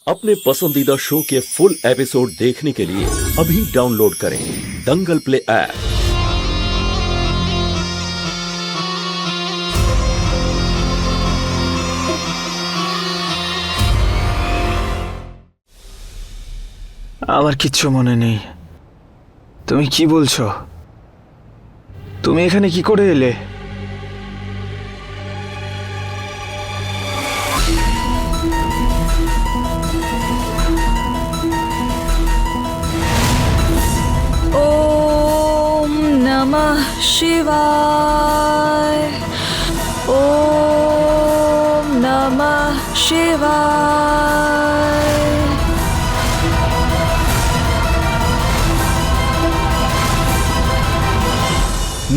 अपने पसंदीदा शो के फुल एपिसोड देखने के लिए अभी डाउनलोड करें दंगल प्ले ऐप। আমার কিচ্ছু মনে নেই। তুমি কি বলছো? তুমি এখানে কি করে এলে? ओम नमः शिवाय। ओम नमः शिवाय।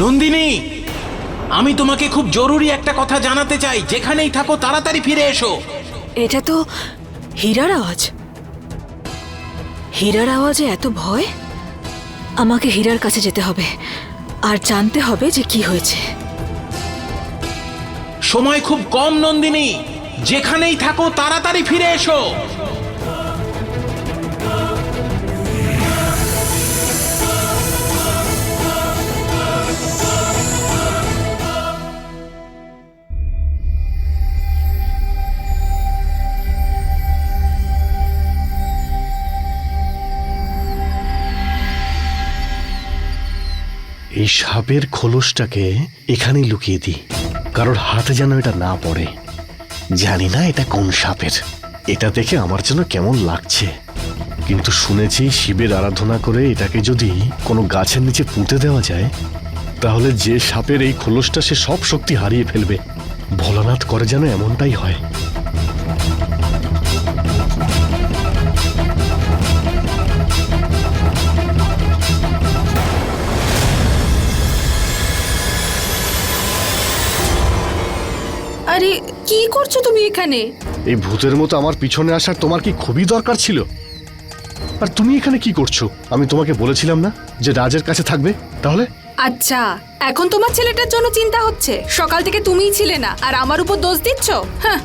নন্দিনী, আমি তোমাকে খুব জরুরি একটা কথা জানাতে চাই। যেখানেই থাকো তাড়াতাড়ি ফিরে এসো। এটা তো হীরার আওয়াজ। হীরার আওয়াজে এত ভয়? আমাকে হীরার কাছে যেতে হবে আর জানতে হবে যে কি হয়েছে। সময় খুব কম নন্দিনী, যেখানেই থাকো তাড়াতাড়ি ফিরে এসো। এই সাপের খোলসটাকে এখানেই লুকিয়ে দিই, কারোর হাতে যেন এটা না পড়ে। জানি না এটা কোন সাপের, এটা দেখে আমার যেন কেমন লাগছে। কিন্তু শুনেছি শিবের আরাধনা করে এটাকে যদি কোনো গাছের নিচে পুঁতে দেওয়া যায়, তাহলে যে সাপের এই খোলসটা সে সব শক্তি হারিয়ে ফেলবে। ভোলানাথ করে যেন এমনটাই হয়। আরে কি করছো তুমি এখানে? এই ভূতের মতো আমার পিছনে আসার তোমার কি খুবই দরকার ছিল? আর তুমি এখানে কি করছো? আমি তোমাকে বলেছিলাম না যে রাজের কাছে থাকবে? তাহলে আচ্ছা, এখন তোমার ছেলেটার জন্য চিন্তা হচ্ছে। সকাল থেকে তুমিই ছিলে না আর আমার উপর দোষ দিচ্ছ। হ্যাঁ,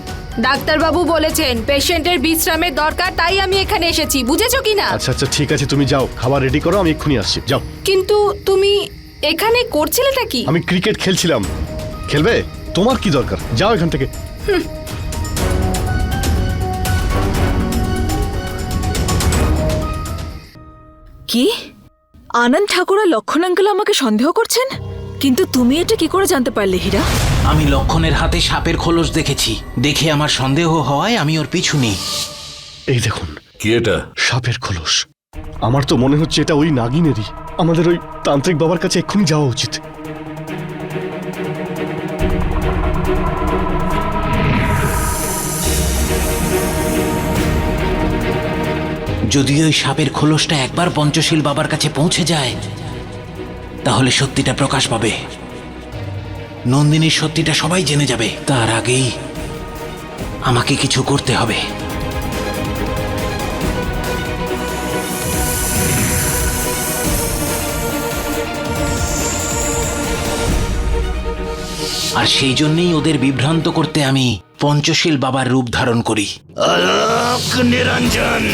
ডাক্তারবাবু বলেছেন পেশেন্টের বিশ্রামের দরকার, তাই আমি এখানে এসেছি। বুঝেছো কি না? আচ্ছা আচ্ছা ঠিক আছে, তুমি যাও, খাবার রেডি করো, আমি এক্ষুনি আসছি। যাও। কিন্তু তুমি এখানে করছিলেটা কি? আমি ক্রিকেট খেলছিলাম। খেলবে? তোমার কি দরকার? যাও এখান থেকে। কি? আনন্দ ঠাকুর আর লক্ষণ আঙ্কেল আমাকে সন্দেহ করছেন? কিন্তু তুমি এটা কি করে জানতে পারলে হীরা? আমি লক্ষণের হাতে সাপের খোলস দেখেছি, দেখে আমার সন্দেহ হওয়ায় আমি ওর পিছু নিই। এই দেখুন, কি এটা? সাপের খোলস। আমার তো মনে হচ্ছে এটা ওই নাগিনেরই। আমাদের ওই তান্ত্রিক বাবার কাছে এক্ষুনি যাওয়া উচিত। যদি ওই সাপের খোলসটা একবার পঞ্চশীল বাবার কাছে পৌঁছে যায়, তাহলে সত্যিটা প্রকাশ পাবে। নন্দিনীর সত্যিটা সবাই জেনে যাবে। তার আগেই আমাকে কিছু করতে হবে। আর সেই জন্যই ওদের বিভ্রান্ত করতে আমি পঞ্চশীল বাবার রূপ ধারণ করি। আলোক নিরঞ্জন।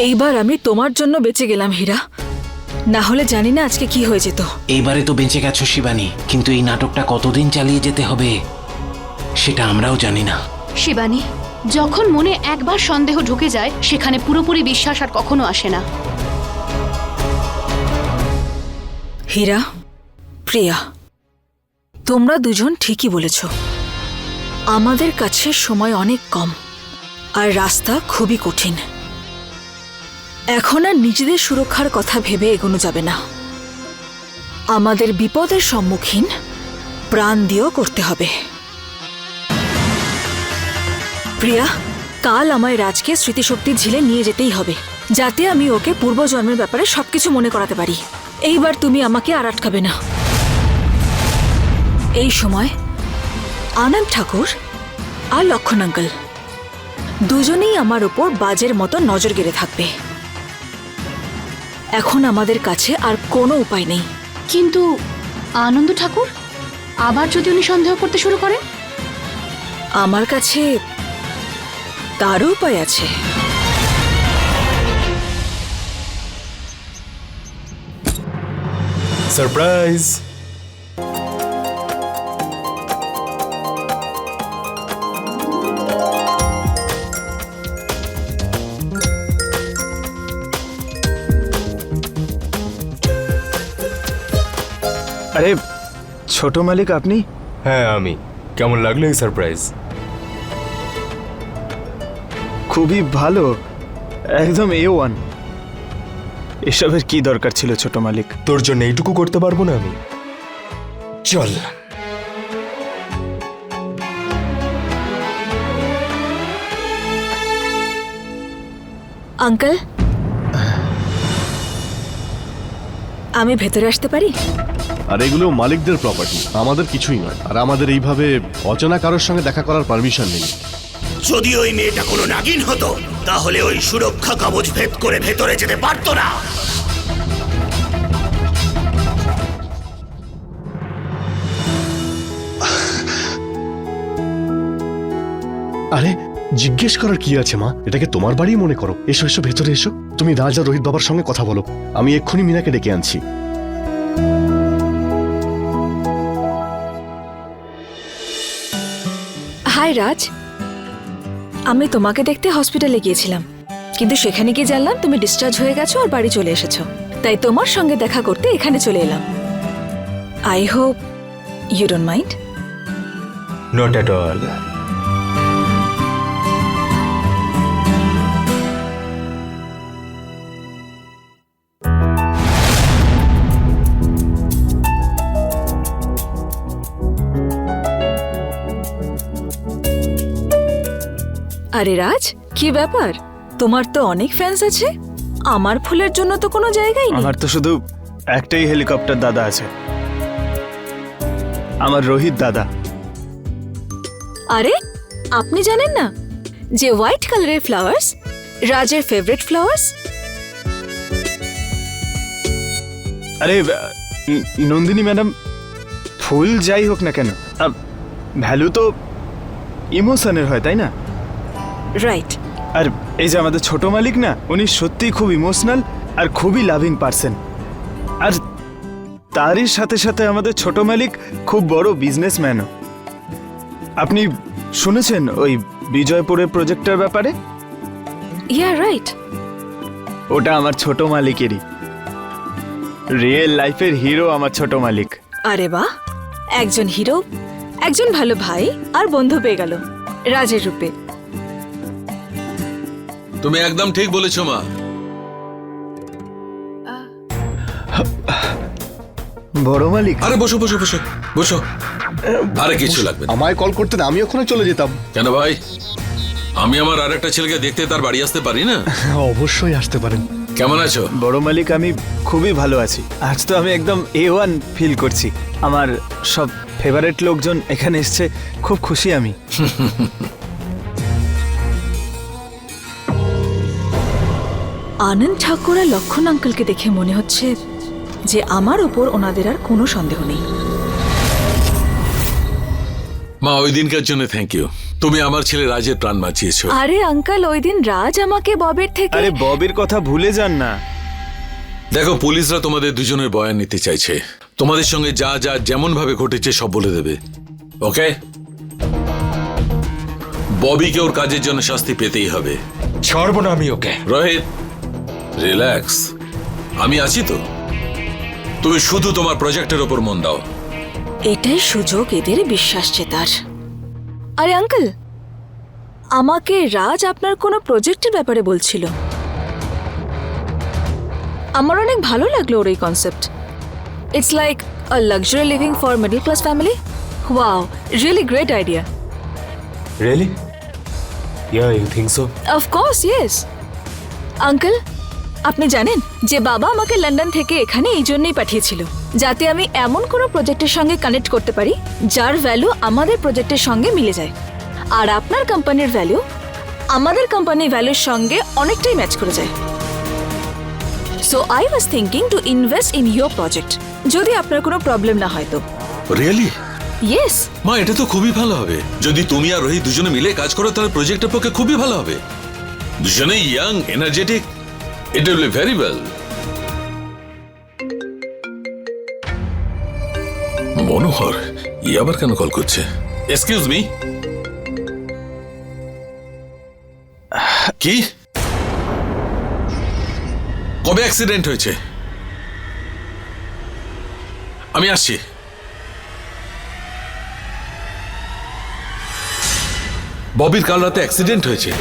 এইবার আমি তোমার জন্য বেঁচে গেলাম হীরা, না হলে জানি না আজকে কি হয়ে যেত। এইবারে তো বেঁচে গেছো শিবানী, কিন্তু এই নাটকটা কতদিন চালিয়ে যেতে হবে সেটা আমরাও জানি না। শিবানী, যখন মনে একবার সন্দেহ ঢুকে যায়, সেখানে পুরোপুরি বিশ্বাস আর কখনো আসে না। হীরা, প্রিয়া, তোমরা দুজন ঠিকই বলেছ। আমাদের কাছে সময় অনেক কম আর রাস্তা খুবই কঠিন। এখন আর নিজেদের সুরক্ষার কথা ভেবে এগোনো যাবে না। আমাদের বিপদের সম্মুখীন প্রাণ দিয়েও করতে হবে। প্রিয়া, কাল আমায় রাজকে স্মৃতিশক্তির ঝিলে নিয়ে যেতেই হবে, যাতে আমি ওকে পূর্বজন্মের ব্যাপারে সবকিছু মনে করাতে পারি। এইবার তুমি আমাকে আর আটকাবে না। এই সময় আনন্দ ঠাকুর আর লক্ষণ আঙ্কেল দুজনেই আমার উপর বাজের মতো নজর গেড়ে থাকবে। এখন আমাদের কাছে আর কোনো উপায় নেই। কিন্তু আনন্দ ঠাকুর আবার যদি উনি সন্দেহ করতে শুরু করেন? আমার কাছে তারও উপায় আছে। সারপ্রাইজ! আরে ছোট মালিক আপনি? হ্যাঁ আমি। কেমন লাগলো এই সারপ্রাইজ? খুবই ভালো, একদম A1। এসবের কি দরকার ছিল ছোট মালিক? তোর জন্য এইটুকু করতে পারবো না আমি? চল। আঙ্কেল, আমি ভেতরে আসতে পারি? আর এগুলো মালিকদের প্রপার্টি, আমাদের কিছুই নয়। আর আমাদের এইভাবে অচেনা কারোর সঙ্গে দেখা করার পারমিশন নেই। যদি ওই মেয়েটা কোনো নাগিন হতো তাহলে ওই সুরক্ষা কবচ ভেদ করে ভেতরে যেতে পারতো না। আরে জিজ্ঞেস করার কি আছে মা, এটাকে তোমার বাড়ি মনে করো। এসো এসো ভেতরে এসো। তুমি রাজ আর রোহিত বাবার সঙ্গে কথা বলো, আমি এক্ষুনি মিনাকে ডেকে আনছি। হাই রাজ, আমি তোমাকে দেখতে হসপিটালে গিয়েছিলাম, কিন্তু সেখানে গিয়ে জানলাম তুমি ডিসচার্জ হয়ে গেছো আর বাড়ি চলে এসেছো। তাই তোমার সঙ্গে দেখা করতে এখানে চলে এলাম। I hope you don't mind. Not at all. আরে রাজ, কি ব্যাপার? তোমার তো অনেক ফ্যান্স আছে, আমার ফুলের জন্য তো কোনো জায়গাই নেই। আমার তো শুধু একটাই হেলিকপ্টার দাদা আছে, আমার রোহিত দাদা। আরে আপনি জানেন না যে হোয়াইট কালারের ফ্লাওয়ার্স রাজের ফেভারিট ফ্লাওয়ার্স? আরে নন্দিনী ম্যাডাম, ফুল যাই হোক না কেন, ভ্যালু তো ইমোশনের হয়, তাই না? রাইট। আর এই যে আমাদের ছোট মালিক না, উনি সত্যিই খুব ইমোশনাল আর খুবই লাভিং পারসন। আর তারই সাথে সাথে আমাদের ছোট মালিক খুব বড় বিজনেসম্যানও। আপনি শুনেছেন ওই বিজয়পুরের প্রজেক্টের ব্যাপারে? Yeah right. ওটা আমার ছোট মালিকেরই। রিয়েল লাইফের হিরো আমার ছোট মালিক। আরে বাহ, একজন হিরো, একজন ভালো ভাই আর বন্ধু পেয়ে গেল রাজের রূপে। তুমি একদম ঠিক বলেছো মা। বড় মালিক, আরে বসো বসো বসো বসো। আরে কিছু লাগবে না। আমায় কল করতেন, আমি ওখানে চলে যেতাম। কেন ভাই, আমি আমার আরেকটা ছেলেকে দেখতে তার বাড়ি আসতে পারি না? অবশ্যই আসতে পারেন। কেমন আছো? বড় মালিক আমি খুবই ভালো আছি। আজ তো আমি একদম A1 ফিল করছি। আমার সব ফেভারিট লোকজন এখানে এসছে, খুব খুশি আমি। আনন্দ ঠাকুর আর লক্ষণ আঙ্কেলকে দেখে মনে হচ্ছে যে আমার ওপর ওনাদের আর কোনো সন্দেহ নেই। মা, ওই দিনকার জন্য থ্যাংক ইউ। তুমি আমার ছেলে রাজের প্রাণ বাঁচিয়েছো। আরে আঙ্কেল, ওই দিন রাজ আমাকে ববের থেকে... আরে ববির কথা ভুলে যান না। দেখো, পুলিশরা তোমাদের দুজনের বয়ান নিতে চাইছে। তোমাদের সঙ্গে যা যা যেমন ভাবে ঘটেছে সব বলে দেবে, ওকে? ববিকে ওর কাজের জন্য শাস্তি পেতেই হবে। ছাড়বো না আমি ওকে। রোহিত, রিল্যাক্স, আমি আছি তো। তুমি শুধু তোমার প্রজেক্টের ওপর মন দাও। এটাই সুযোগ এদের বিশ্বাস জেতার। আরে আঙ্কেল, আমাকে রাজ আপনার কোনো প্রজেক্টের ব্যাপারে বলছিল। আমার অনেক ভালো লাগলো ওর এই concept. It's like a luxury living for middle class family. Wow, really great idea. Really? Yeah, you think so? Of course, yes. Uncle, আপনি জানেন যে বাবা আমাকে লন্ডন থেকে এখানে এই জন্যই পাঠিয়েছিল, যাতে আমি এমন কোনো প্রজেক্টের সঙ্গে কানেক্ট করতে পারি যার ভ্যালু আমাদের প্রজেক্টের সঙ্গে মিলে যায়। আর আপনার কোম্পানির ভ্যালু আমাদের কোম্পানির ভ্যালুর সঙ্গে অনেকটাই ম্যাচ করে যায়। So I was thinking to invest in your project, যদি আপনার কোনো প্রবলেম না হয় তো। রিয়েলি? ইয়েস। মা, এটা তো খুবই ভালো হবে। যদি তুমি আর রোহিত দুজনে মিলে কাজ করো তাহলে প্রজেক্টের পক্ষে খুবই ভালো হবে। দুজনেই young, energetic, it will be very well. Manohar ই আবার কেন কল করছে? Excuse me. কি? কবে অ্যাক্সিডেন্ট হয়েছে? আমি আসছি। ববির কাল রাতে অ্যাক্সিডেন্ট হয়েছে,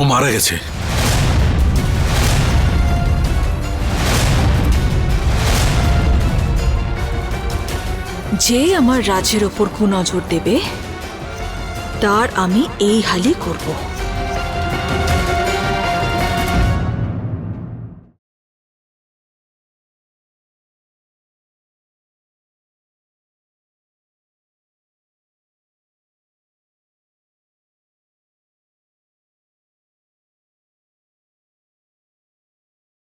ও মারা গেছে। যে আমার রাজের ওপর কুনজর দেবে তার আমি এই হালই করব।